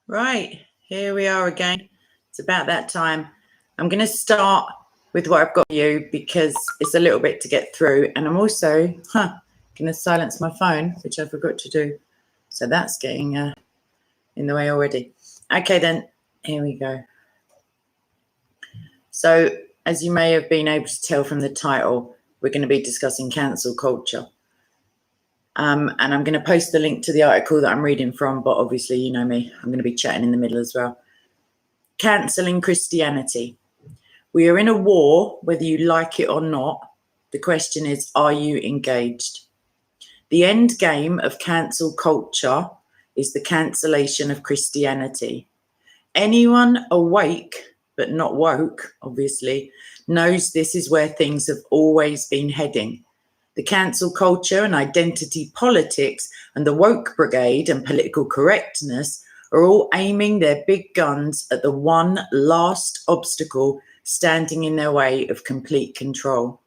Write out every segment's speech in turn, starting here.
Right, here we are again. It's about that time. I'm going to start with what I've got for you because it's a little bit to get through, and I'm also going to silence my phone, which I forgot to do. So that's getting in the way already. Okay, then, here we go. So, as you may have been able to tell from the title, we're going to be discussing cancel culture. And I'm going to post the link to the article that I'm reading from, but obviously, you know me, I'm going to be chatting in the middle as well. Cancelling Christianity. We are in a war, whether you like it or not. The question is, are you engaged? The end game of cancel culture is the cancellation of Christianity. Anyone awake, but not woke, obviously, knows this is where things have always been heading. The cancel culture and identity politics and the woke brigade and political correctness are all aiming their big guns at the one last obstacle standing in their way of complete control.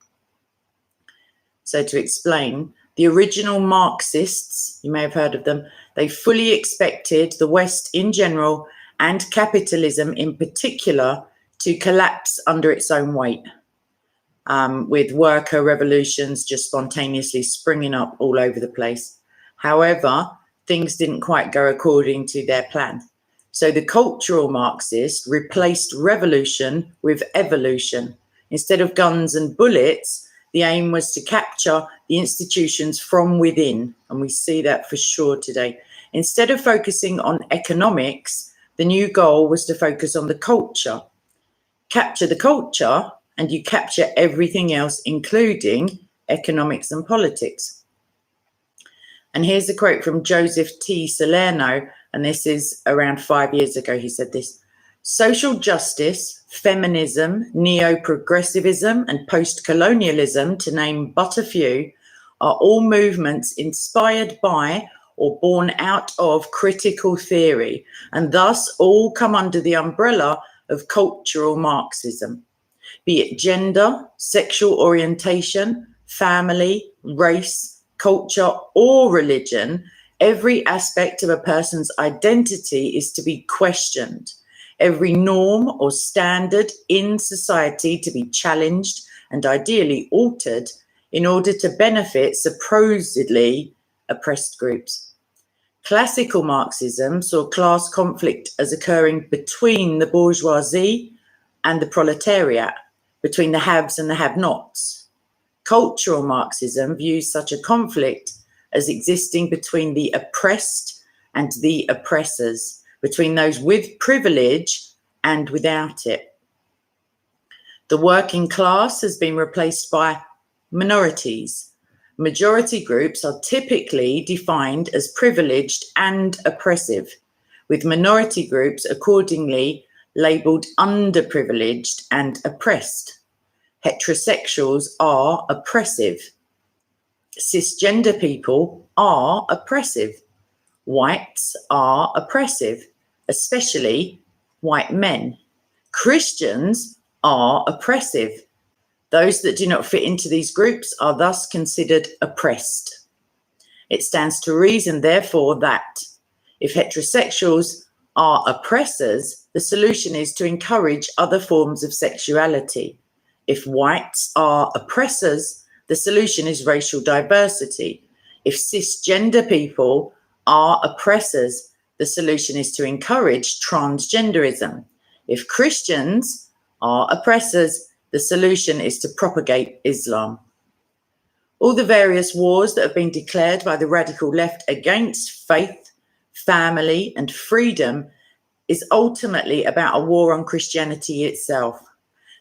So to explain, the original Marxists, you may have heard of them, they fully expected the West in general and capitalism in particular to collapse under its own weight. With worker revolutions just spontaneously springing up all over the place. However, things didn't quite go according to their plan. So the cultural Marxist replaced revolution with evolution. Instead of guns and bullets, the aim was to capture the institutions from within, and we see that for sure today. Instead of focusing on economics, the new goal was to focus on the culture. Capture the culture, and you capture everything else, including economics and politics. And here's a quote from Joseph T. Salerno, and this is around 5 years ago. He said this: social justice, feminism, neo-progressivism, and post-colonialism, to name but a few, are all movements inspired by or born out of critical theory, and thus all come under the umbrella of cultural Marxism. Be it gender, sexual orientation, family, race, culture, or religion, every aspect of a person's identity is to be questioned. Every norm or standard in society to be challenged and ideally altered in order to benefit supposedly oppressed groups. Classical Marxism saw class conflict as occurring between the bourgeoisie and the proletariat, between the haves and the have-nots. Cultural Marxism views such a conflict as existing between the oppressed and the oppressors, between those with privilege and without it. The working class has been replaced by minorities. Majority groups are typically defined as privileged and oppressive, with minority groups accordingly labelled underprivileged and oppressed. Heterosexuals are oppressive. Cisgender people are oppressive. Whites are oppressive, especially white men. Christians are oppressive. Those that do not fit into these groups are thus considered oppressed. It stands to reason, therefore, that if heterosexuals are oppressors, the solution is to encourage other forms of sexuality. If whites are oppressors, the solution is racial diversity. If cisgender people are oppressors, the solution is to encourage transgenderism. If Christians are oppressors, the solution is to propagate Islam. All the various wars that have been declared by the radical left against faith, family, and freedom is ultimately about a war on Christianity itself.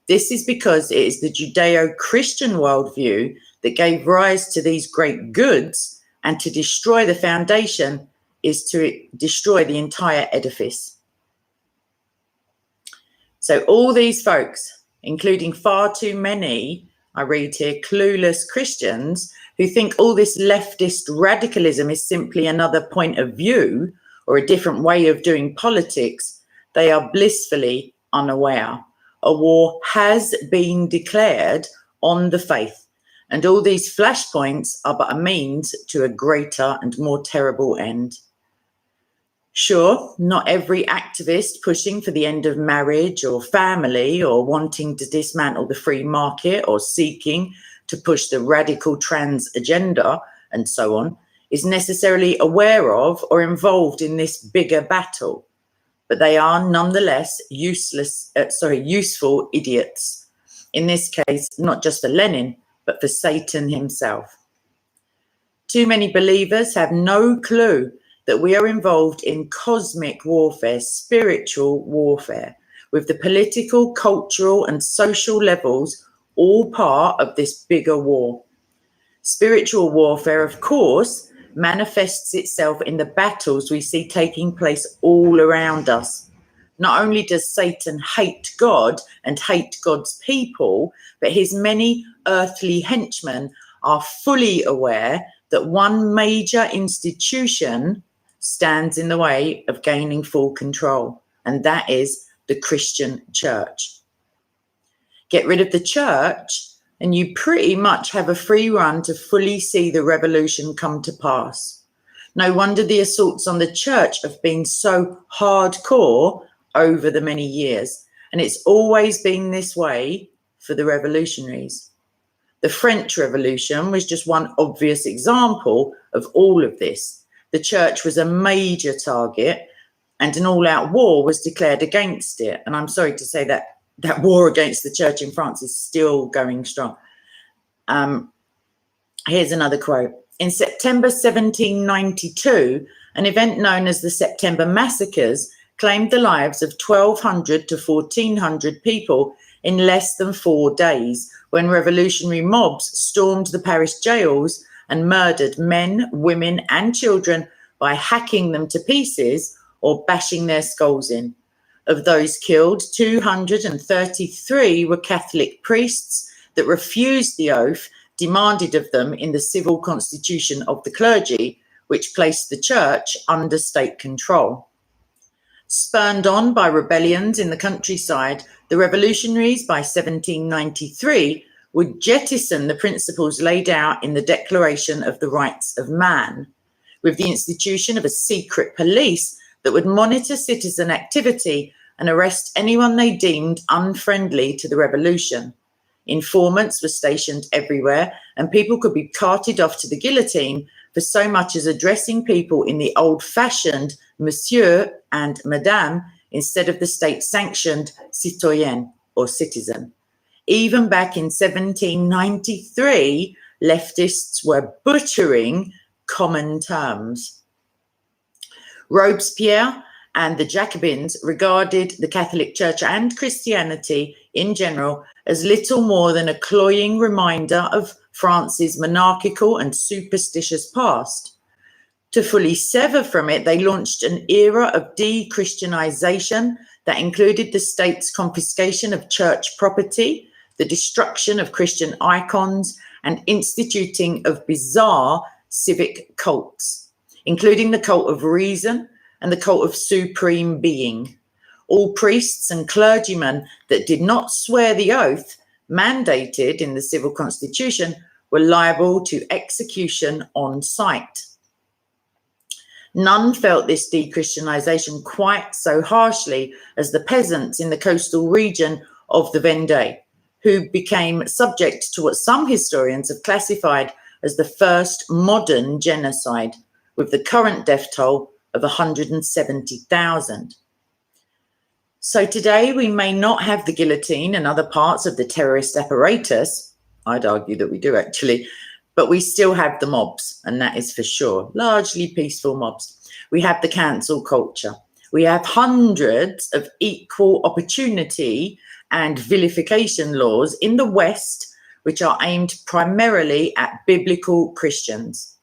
This is because it is the Judeo-Christian worldview that gave rise to these great goods, and to destroy the foundation is to destroy the entire edifice. So all these folks, including far too many, I read here, clueless Christians who think all this leftist radicalism is simply another point of view or a different way of doing politics, they are blissfully unaware. A war has been declared on the faith, and all these flashpoints are but a means to a greater and more terrible end. Sure, not every activist pushing for the end of marriage or family or wanting to dismantle the free market or seeking to push the radical trans agenda and so on is necessarily aware of or involved in this bigger battle, but they are nonetheless useful idiots. In this case, not just for Lenin, but for Satan himself. Too many believers have no clue that we are involved in cosmic warfare, spiritual warfare, with the political, cultural, and social levels all part of this bigger war. Spiritual warfare, of course, manifests itself in the battles we see taking place all around us. Not only does Satan hate God and hate God's people, but his many earthly henchmen are fully aware that one major institution stands in the way of gaining full control, and that is the Christian church. Get rid of the church, and you pretty much have a free run to fully see the revolution come to pass. No wonder the assaults on the church have been so hardcore over the many years, and it's always been this way for the revolutionaries. The French Revolution was just one obvious example of all of this. The church was a major target, and an all-out war was declared against it. And I'm sorry to say that that war against the church in France is still going strong. Here's another quote. In September 1792, an event known as the September Massacres claimed the lives of 1,200 to 1,400 people in less than 4 days, when revolutionary mobs stormed the Paris jails and murdered men, women, and children by hacking them to pieces or bashing their skulls in. Of those killed, 233 were Catholic priests that refused the oath demanded of them in the civil constitution of the clergy, which placed the church under state control. Spurned on by rebellions in the countryside, the revolutionaries by 1793 would jettison the principles laid out in the Declaration of the Rights of Man, with the institution of a secret police that would monitor citizen activity and arrest anyone they deemed unfriendly to the revolution. Informants were stationed everywhere, and people could be carted off to the guillotine for so much as addressing people in the old-fashioned monsieur and madame instead of the state-sanctioned citoyen or citizen. Even back in 1793, leftists were butchering common terms. Robespierre and the Jacobins regarded the Catholic Church and Christianity in general as little more than a cloying reminder of France's monarchical and superstitious past. To fully sever from it, they launched an era of de-Christianization that included the state's confiscation of church property, the destruction of Christian icons, and instituting of bizarre civic cults, including the cult of reason and the cult of supreme being. All priests and clergymen that did not swear the oath mandated in the civil constitution were liable to execution on sight. None felt this de-Christianization quite so harshly as the peasants in the coastal region of the Vendée, who became subject to what some historians have classified as the first modern genocide, with the current death toll of 170,000. So today we may not have the guillotine and other parts of the terrorist apparatus. I'd argue that we do actually, but we still have the mobs, and that is for sure, largely peaceful mobs. We have the cancel culture. We have hundreds of equal opportunity and vilification laws in the West, which are aimed primarily at biblical Christians.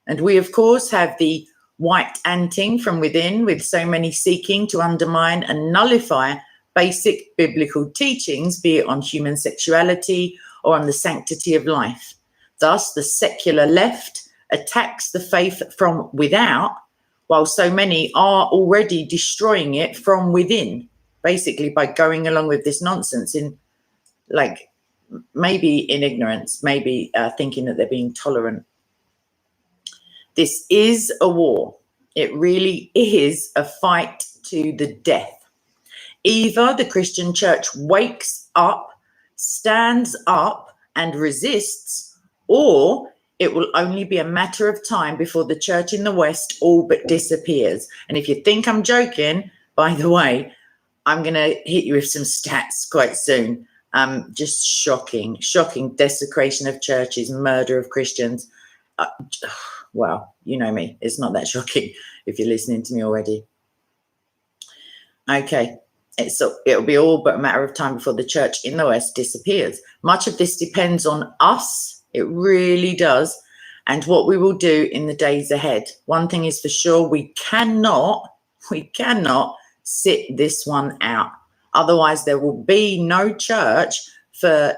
And we, of course, have the white anting from within, with so many seeking to undermine and nullify basic biblical teachings, be it on human sexuality or on the sanctity of life. Thus, the secular left attacks the faith from without, while so many are already destroying it from within, basically by going along with this nonsense in, like, maybe in ignorance, maybe thinking that they're being tolerant. This is a war. It really is a fight to the death. Either the Christian church wakes up, stands up and resists, or it will only be a matter of time before the church in the West all but disappears. And if you think I'm joking, by the way, I'm going to hit you with some stats quite soon. Just shocking desecration of churches, murder of Christians. Well, you know me. It's not that shocking if you're listening to me already. Okay. It'll be all but a matter of time before the church in the West disappears. Much of this depends on us. It really does. And what we will do in the days ahead. One thing is for sure, we cannot sit this one out. Otherwise, there will be no church for,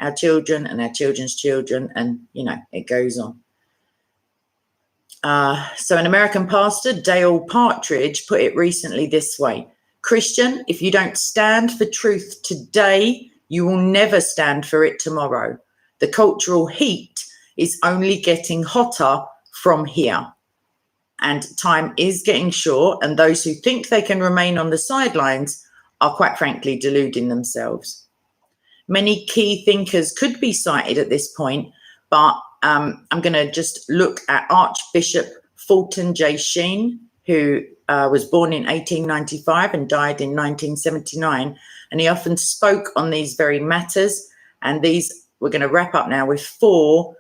our children and our children's children. And, it goes on. So an American pastor, Dale Partridge, put it recently this way. Christian, if you don't stand for truth today, you will never stand for it tomorrow. The cultural heat is only getting hotter from here. And time is getting short, and those who think they can remain on the sidelines are quite frankly deluding themselves. Many key thinkers could be cited at this point, but I'm going to just look at Archbishop Fulton Sheen, who was born in 1895 and died in 1979. And he often spoke on these very matters. And we're going to wrap up now with 4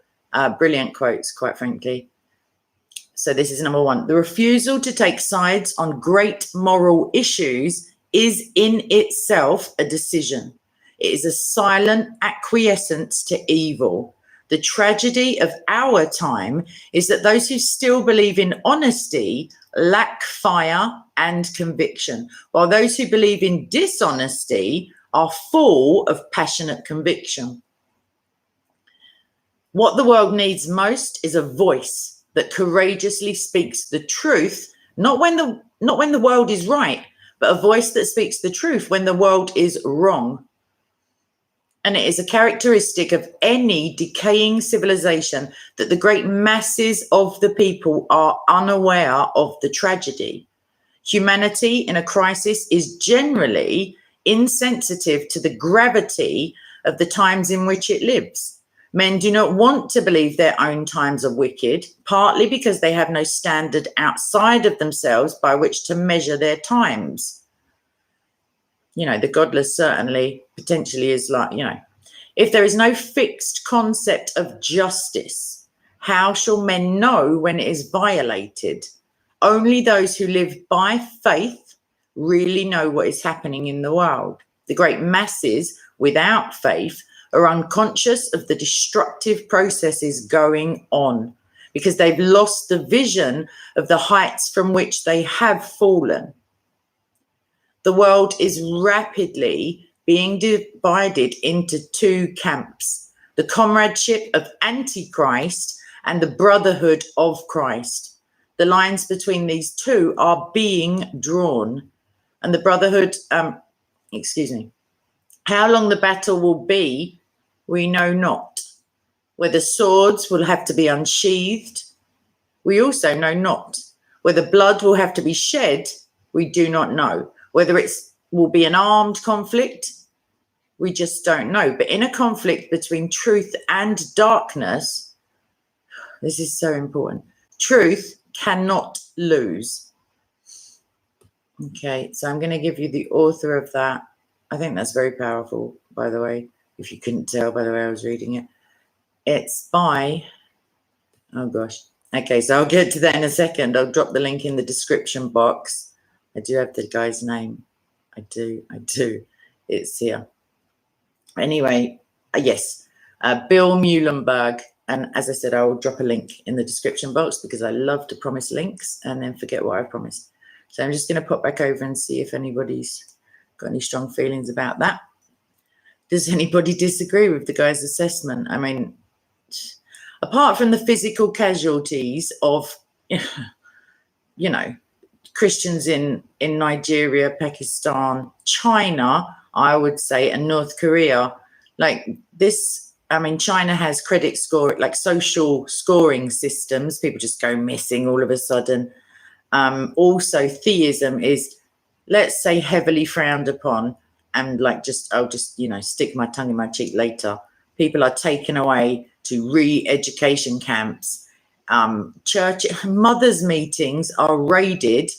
brilliant quotes, quite frankly. So this is number 1. The refusal to take sides on great moral issues is in itself a decision. It is a silent acquiescence to evil. The tragedy of our time is that those who still believe in honesty lack fire and conviction, while those who believe in dishonesty are full of passionate conviction. What the world needs most is a voice that courageously speaks the truth, not when the world is right, but a voice that speaks the truth when the world is wrong. And it is a characteristic of any decaying civilization that the great masses of the people are unaware of the tragedy. Humanity in a crisis is generally insensitive to the gravity of the times in which it lives. Men do not want to believe their own times are wicked, partly because they have no standard outside of themselves by which to measure their times. The godless certainly potentially is like, if there is no fixed concept of justice, how shall men know when it is violated? Only those who live by faith really know what is happening in the world. The great masses without faith are unconscious of the destructive processes going on because they've lost the vision of the heights from which they have fallen. The world is rapidly being divided into 2 camps, the comradeship of Antichrist and the brotherhood of Christ. The lines between these 2 are being drawn. And the brotherhood, how long the battle will be, we know not. Whether swords will have to be unsheathed, we also know not. Whether blood will have to be shed, we do not know. Whether it will be an armed conflict, we just don't know. But in a conflict between truth and darkness, this is so important. Truth cannot lose. Okay, so I'm going to give you the author of that. I think that's very powerful, by the way, if you couldn't tell by the way I was reading it. It's by, oh gosh. Okay, so I'll get to that in a second. I'll drop the link in the description box. I do have the guy's name. I do. It's here. Anyway, yes, Bill Muhlenberg. And as I said, I will drop a link in the description box because I love to promise links and then forget what I promised. So I'm just going to pop back over and see if anybody's got any strong feelings about that. Does anybody disagree with the guy's assessment? I mean, apart from the physical casualties of, Christians in Nigeria, Pakistan, China, I would say, and North Korea, like this, China has credit score, like social scoring systems. People just go missing all of a sudden. Also, theism is, let's say, heavily frowned upon, and like I'll just stick my tongue in my cheek later. People are taken away to re-education camps. Church mothers' meetings are raided,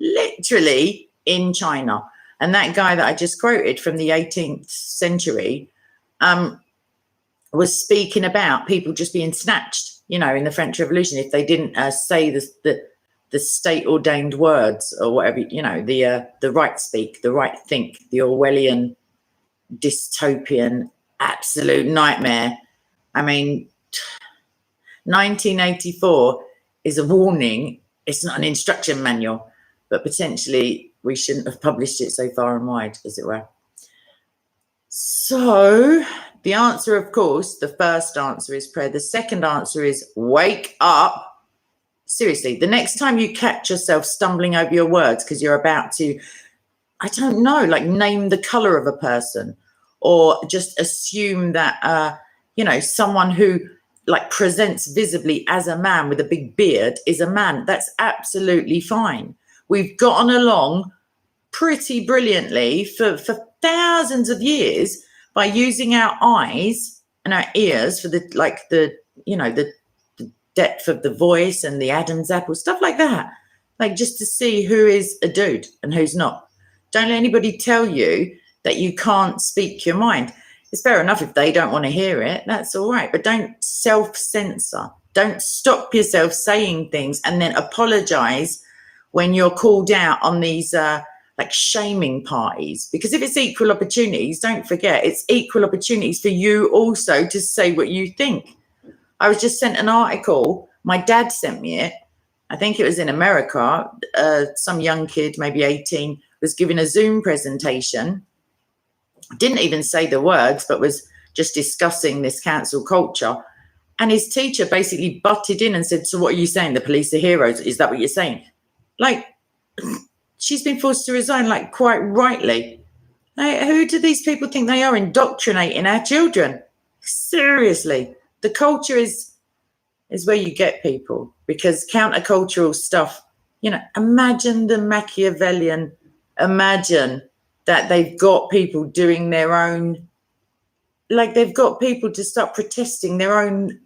literally in China. And that guy that I just quoted from the 18th century was speaking about people just being snatched, in the French Revolution if they didn't say the state-ordained words or whatever, the right speak, the right think, the Orwellian dystopian absolute nightmare. I mean, 1984 is a warning. It's not an instruction manual, but potentially we shouldn't have published it so far and wide, as it were. So the answer, of course, the first answer is prayer. The second answer is wake up. Seriously, the next time you catch yourself stumbling over your words because you're about to, I don't know, like name the color of a person, or just assume that, someone who like presents visibly as a man with a big beard is a man. That's absolutely fine. We've gotten along pretty brilliantly for thousands of years by using our eyes and our ears for the depth of the voice and the Adam's apple, stuff like that, like just to see who is a dude and who's not. Don't let anybody tell you that you can't speak your mind. It's fair enough if they don't want to hear it, that's all right, but don't self-censor. Don't stop yourself saying things and then apologize when you're called out on these like shaming parties. Because if it's equal opportunities, don't forget, it's equal opportunities for you also to say what you think. I was just sent an article. My dad sent me it. I think it was in America. Some young kid, maybe 18, was giving a Zoom presentation. Didn't even say the words, but was just discussing this cancel culture. And his teacher basically butted in and said, so what are you saying? The police are heroes? Is that what you're saying? Like, she's been forced to resign, like quite rightly. Like, who do these people think they are, indoctrinating our children? Seriously. The culture is where you get people, because countercultural stuff, imagine the Machiavellian, imagine that they've got people doing their own, like they've got people to start protesting their own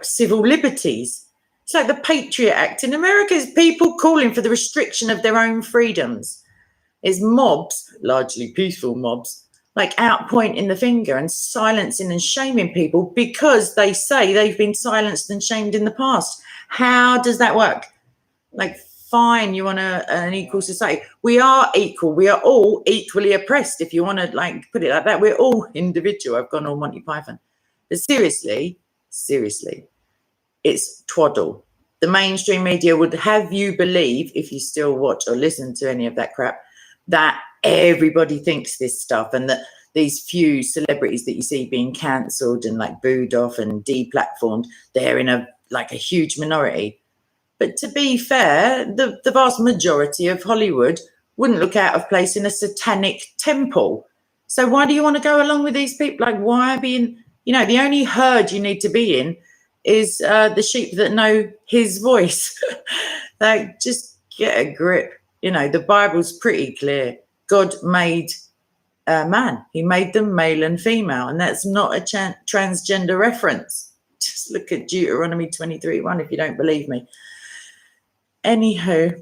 civil liberties. It's like the Patriot Act in America is people calling for the restriction of their own freedoms. It's mobs, largely peaceful mobs, like out pointing the finger and silencing and shaming people because they say they've been silenced and shamed in the past. How does that work? Like, fine, you want an equal society. We are equal. We are all equally oppressed, if you want to like put it like that. We're all individual. I've gone all Monty Python. But seriously, it's twaddle. The mainstream media would have you believe, if you still watch or listen to any of that crap, that everybody thinks this stuff, and that these few celebrities that you see being cancelled and like booed off and deplatformed, they're in a huge minority. But to be fair, the vast majority of Hollywood wouldn't look out of place in a satanic temple. So why do you want to go along with these people? Like, why being, the only herd you need to be in is the sheep that know his voice. Like, just get a grip. The Bible's pretty clear. God made man. He made them male and female, and that's not a transgender reference. Just look at Deuteronomy 23:1 if you don't believe me. Anywho,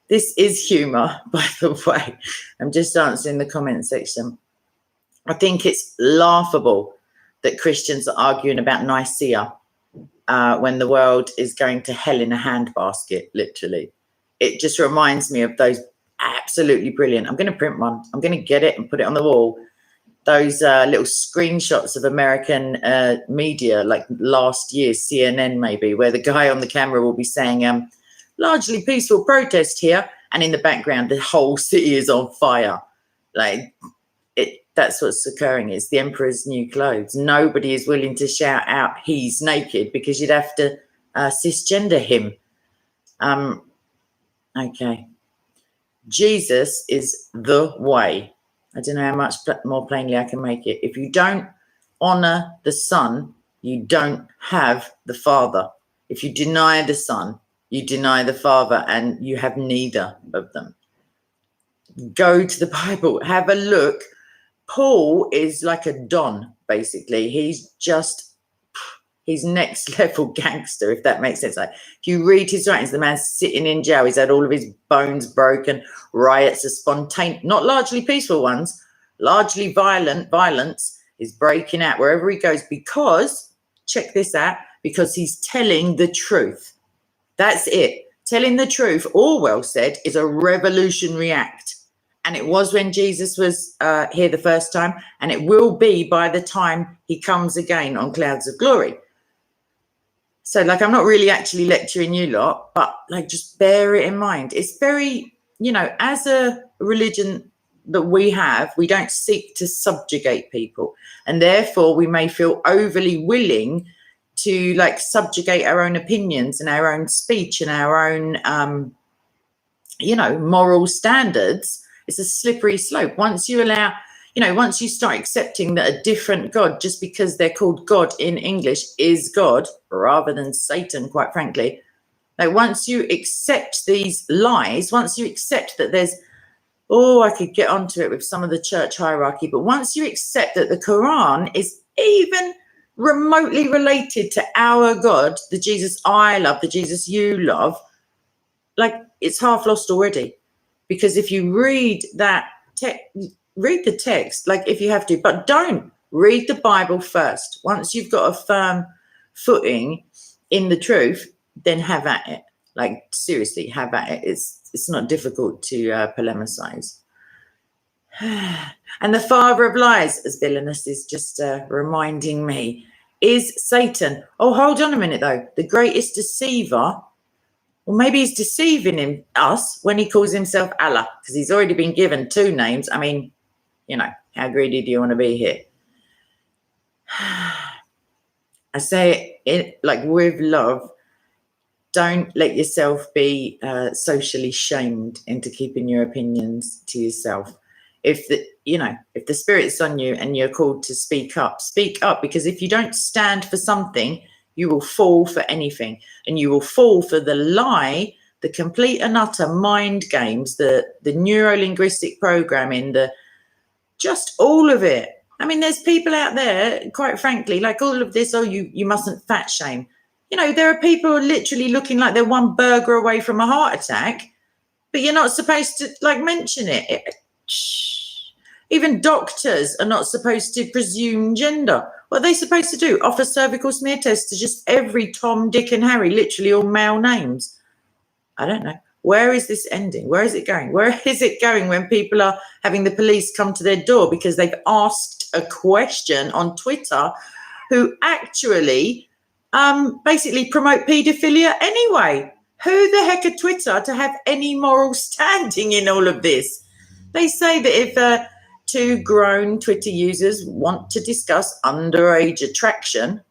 this is humour, by the way. I'm just answering the comment section. I think it's laughable that Christians are arguing about Nicaea when the world is going to hell in a handbasket, literally. It just reminds me of those absolutely brilliant. I'm going to print one. I'm going to get it and put it on the wall. Those little screenshots of American media, like last year, CNN maybe, where the guy on the camera will be saying, largely peaceful protest here, and in the background the whole city is on fire. Like, that's what's occurring. It's the emperor's new clothes. Nobody is willing to shout out he's naked, because you'd have to cisgender him. Okay. Jesus is the way. I don't know how much more plainly I can make it. If you don't honor the Son, you don't have the Father. If you deny the Son, You deny the Father, and you have neither of them. Go to the Bible, have a look. Paul is like a Don, basically. He's next level gangster, if that makes sense. Like, if you read his writings, the man's sitting in jail. He's had all of his bones broken. Riots are spontaneous, not largely peaceful ones, largely violence is breaking out wherever he goes, because, check this out, because he's telling the truth. That's it. Telling the truth, Orwell said, is a revolutionary act. And it was when Jesus was here the first time, and it will be by the time he comes again on clouds of glory. So, like, I'm not really actually lecturing you lot, but, like, just bear it in mind. It's very, as a religion that we have, we don't seek to subjugate people. And therefore, we may feel overly willing to, like, subjugate our own opinions and our own speech and our own, moral standards. It's a slippery slope. Once you allow, once you start accepting that a different God, just because they're called God in English, is God rather than Satan, quite frankly, like, once you accept these lies, once you accept that there's, I could get onto it with some of the church hierarchy, but once you accept that the Quran is even remotely related to our God, the Jesus I love, the Jesus you love, like, it's half lost already. Because if you read that read the text, like, if you have to, but don't read the Bible first. Once you've got a firm footing in the truth, then have at it. Like, seriously, have at it. It's not difficult to polemicize. And the father of lies, as Villainous is just reminding me, is Satan. Oh, hold on a minute, though. The greatest deceiver. Well, maybe he's deceiving us when he calls himself Allah, because he's already been given two names. I mean, how greedy do you want to be here? I say it like with love. Don't let yourself be socially shamed into keeping your opinions to yourself. If the spirit's on you and you're called to speak up, because if you don't stand for something, you will fall for anything, and you will fall for the lie, the complete and utter mind games, the neuro-linguistic programming, just all of it. I mean, there's people out there, quite frankly, like all of this, you mustn't fat shame. There are people who are literally looking like they're one burger away from a heart attack, but you're not supposed to, like, mention it. Even doctors are not supposed to presume gender. What are they supposed to do? Offer cervical smear tests to just every Tom, Dick and Harry, literally all male names? I don't know. Where is this ending? Where is it going? Where is it going when people are having the police come to their door because they've asked a question on Twitter, who actually basically promote paedophilia anyway? Who the heck are Twitter to have any moral standing in all of this? They say that if two grown Twitter users want to discuss underage attraction,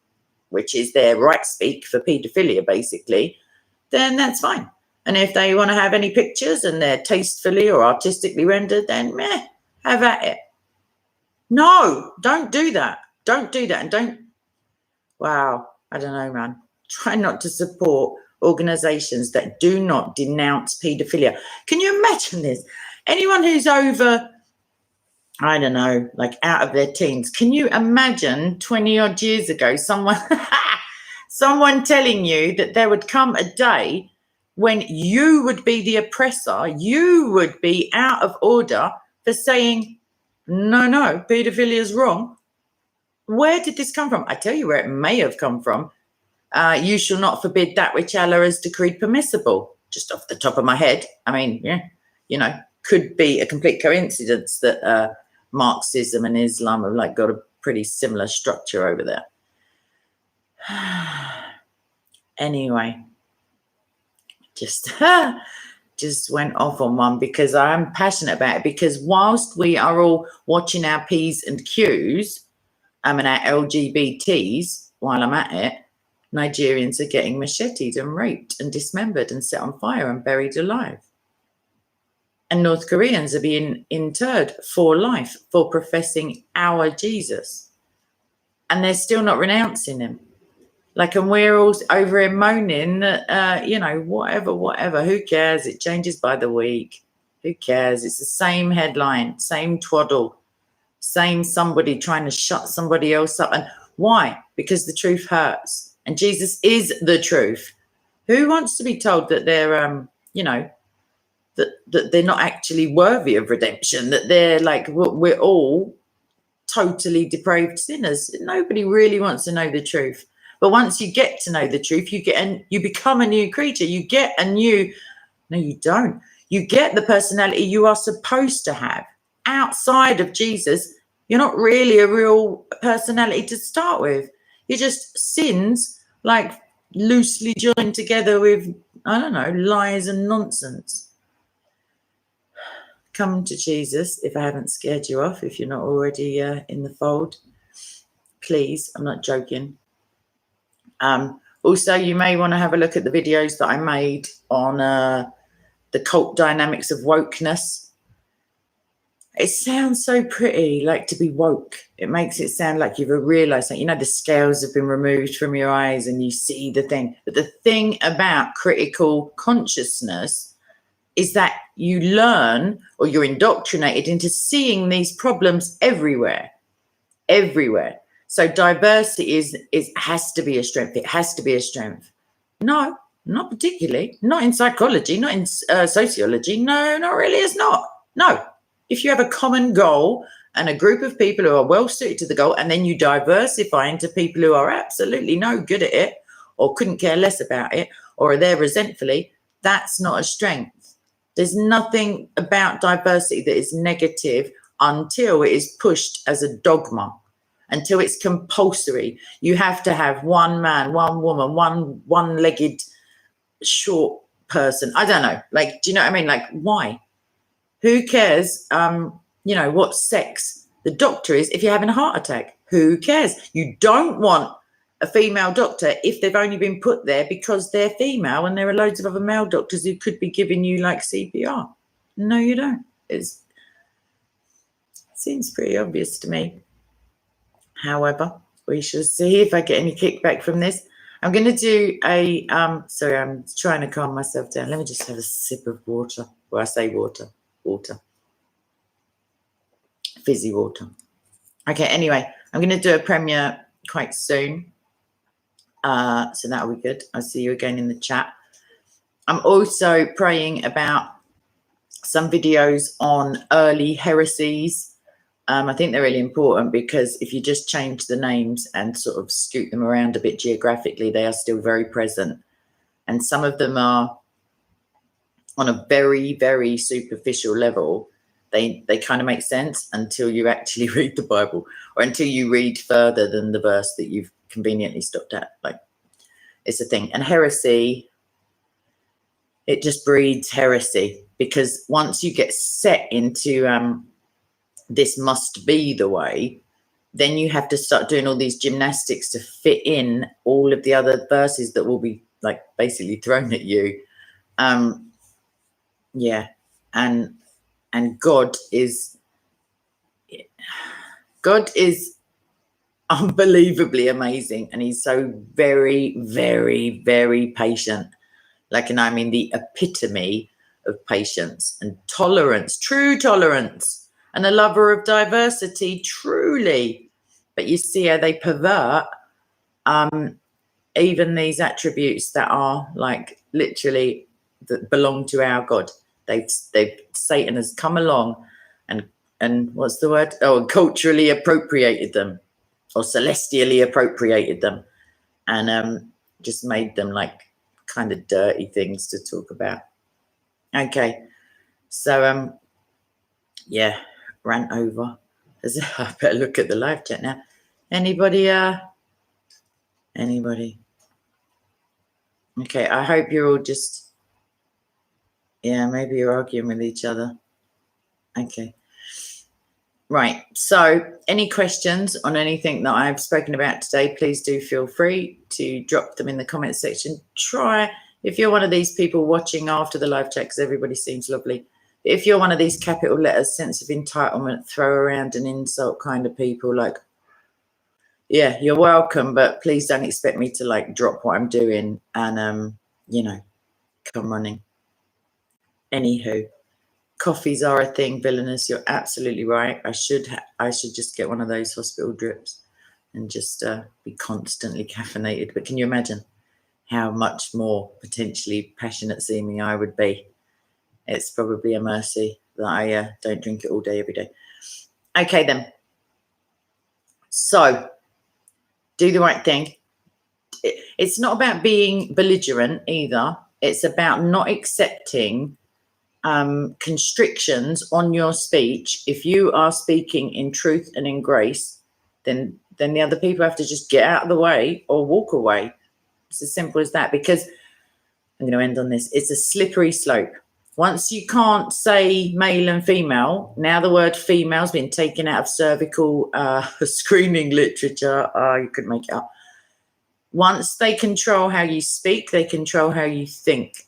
which is their right speak for paedophilia, basically, then that's fine. And if they want to have any pictures and they're tastefully or artistically rendered, then have at it. No, don't do that. Don't do that. And don't, wow, I don't know, man. Try not to support organizations that do not denounce paedophilia. Can you imagine this? Anyone who's over, I don't know, like out of their teens, can you imagine 20 odd years ago, someone telling you that there would come a day when you would be the oppressor, you would be out of order for saying, no, paedophilia is wrong? Where did this come from? I tell you where it may have come from. You shall not forbid that which Allah has decreed permissible. Just off the top of my head. I mean, could be a complete coincidence that Marxism and Islam have like got a pretty similar structure over there. Anyway, just went off on one because I'm passionate about it, because whilst we are all watching our P's and Q's and our LGBTs while I'm at it, Nigerians are getting macheted and raped and dismembered and set on fire and buried alive. And North Koreans are being interred for life for professing our Jesus. And they're still not renouncing him. Like, and we're all over here moaning that, you know, whatever, who cares? It changes by the week. Who cares? It's the same headline, same twaddle, same somebody trying to shut somebody else up. And why? Because the truth hurts. And Jesus is the truth. Who wants to be told that they're, you know, that they're not actually worthy of redemption, that they're like, we're all totally depraved sinners? Nobody really wants to know the truth. But once you get to know the truth, you become a new creature. You get a new, no, you don't. You get the personality you are supposed to have. Outside of Jesus, you're not really a real personality to start with. You're just sins, like loosely joined together with, I don't know, lies and nonsense. Come to Jesus, if I haven't scared you off, if you're not already in the fold. Please, I'm not joking. Also, you may want to have a look at the videos that I made on the cult dynamics of wokeness. It sounds so pretty, like to be woke. It makes it sound like you've realized that, you know, the scales have been removed from your eyes and you see the thing. But the thing about critical consciousness is that you learn, or you're indoctrinated into seeing these problems everywhere. So diversity has to be a strength. It has to be a strength. No, not particularly. Not in psychology, not in sociology. No, not really. It's not. No. If you have a common goal and a group of people who are well suited to the goal, and then you diversify into people who are absolutely no good at it, or couldn't care less about it, or are there resentfully, that's not a strength. There's nothing about diversity that is negative until it is pushed as a dogma, until it's compulsory. You have to have one man, one woman, one-legged short person. I don't know. Like, do you know what I mean? Like, why? Who cares, you know, what sex the doctor is if you're having a heart attack? Who cares? You don't want a female doctor if they've only been put there because they're female, and there are loads of other male doctors who could be giving you like CPR. No, you don't. It seems pretty obvious to me. However, we shall see if I get any kickback from this. I'm going to do a, sorry, I'm trying to calm myself down. Let me just have a sip of water. Well, I say water. Fizzy water. Okay, anyway, I'm going to do a premiere quite soon. So that'll be good. I'll see you again in the chat. I'm also praying about some videos on early heresies. I think they're really important because if you just change the names and sort of scoot them around a bit geographically, they are still very present. And some of them are on a very, very superficial level. They kind of make sense until you actually read the Bible, or until you read further than the verse that you've conveniently stopped at. Like, it's a thing. And heresy, it just breeds heresy, because once you get set into this must be the way, then you have to start doing all these gymnastics to fit in all of the other verses that will be like basically thrown at you. Yeah, and God is unbelievably amazing, and he's so very, very, very patient. Like, and I mean the epitome of patience and tolerance, true tolerance, and a lover of diversity, truly. But you see how they pervert even these attributes that are like literally that belong to our God. Satan has come along and what's the word? Oh, culturally appropriated them, or celestially appropriated them, and just made them like kind of dirty things to talk about. Okay, so yeah, rant over. I better look at the live chat now. Anybody? Okay, I hope you're all just, yeah, maybe you're arguing with each other. Okay. Right. So any questions on anything that I've spoken about today, please do feel free to drop them in the comments section. Try, if you're one of these people watching after the live chat, because everybody seems lovely. If you're one of these capital letters, sense of entitlement, throw around and insult kind of people, like, Yeah, you're welcome, but please don't expect me to like drop what I'm doing and come running. Anywho, coffees are a thing, villainous. You're absolutely right. I should just get one of those hospital drips and just be constantly caffeinated. But can you imagine how much more potentially passionate seeming I would be? It's probably a mercy that I don't drink it all day, every day. Okay, then. So, do the right thing. It's not about being belligerent either. It's about not accepting constrictions on your speech. If you are speaking in truth and in grace, then the other people have to just get out of the way or walk away. It's as simple as that, because I'm going to end on this. It's a slippery slope. Once you can't say male and female, now the word female's been taken out of cervical screening literature. You couldn't make it up. Once they control how you speak, they control how you think.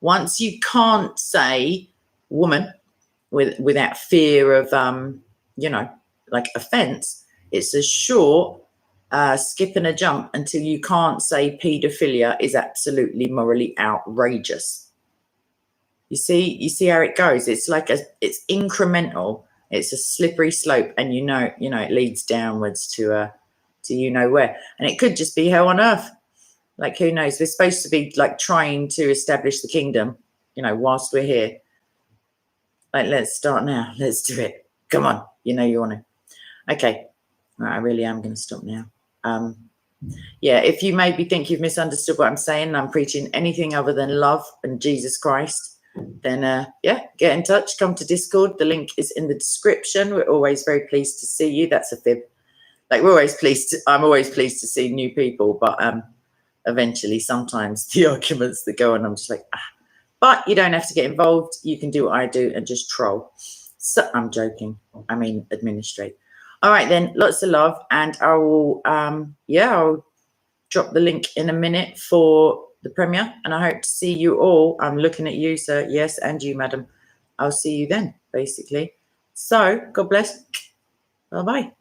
Once you can't say woman without fear of, like offense, it's a short skip and a jump until you can't say pedophilia is absolutely morally outrageous. You see how it goes. It's like it's incremental. It's a slippery slope, and it leads downwards to where. And it could just be hell on earth. Like, who knows? We're supposed to be like trying to establish the kingdom, whilst we're here. Like, let's start now. Let's do it. Come on. You want to. Okay. Right, I really am going to stop now. If you maybe think you've misunderstood what I'm saying, and I'm preaching anything other than love and Jesus Christ, then get in touch. Come to Discord. The link is in the description. We're always very pleased to see you. That's a fib. Like, I'm always pleased to see new people, but eventually sometimes the arguments that go on, I'm just like, but you don't have to get involved. You can do what I do and just troll. So I'm joking. I mean, administrate. All right, then, lots of love. And I will, I'll drop the link in a minute for the premiere. And I hope to see you all. I'm looking at you, sir. Yes, and you, madam. I'll see you then, basically. So, God bless. Bye-bye.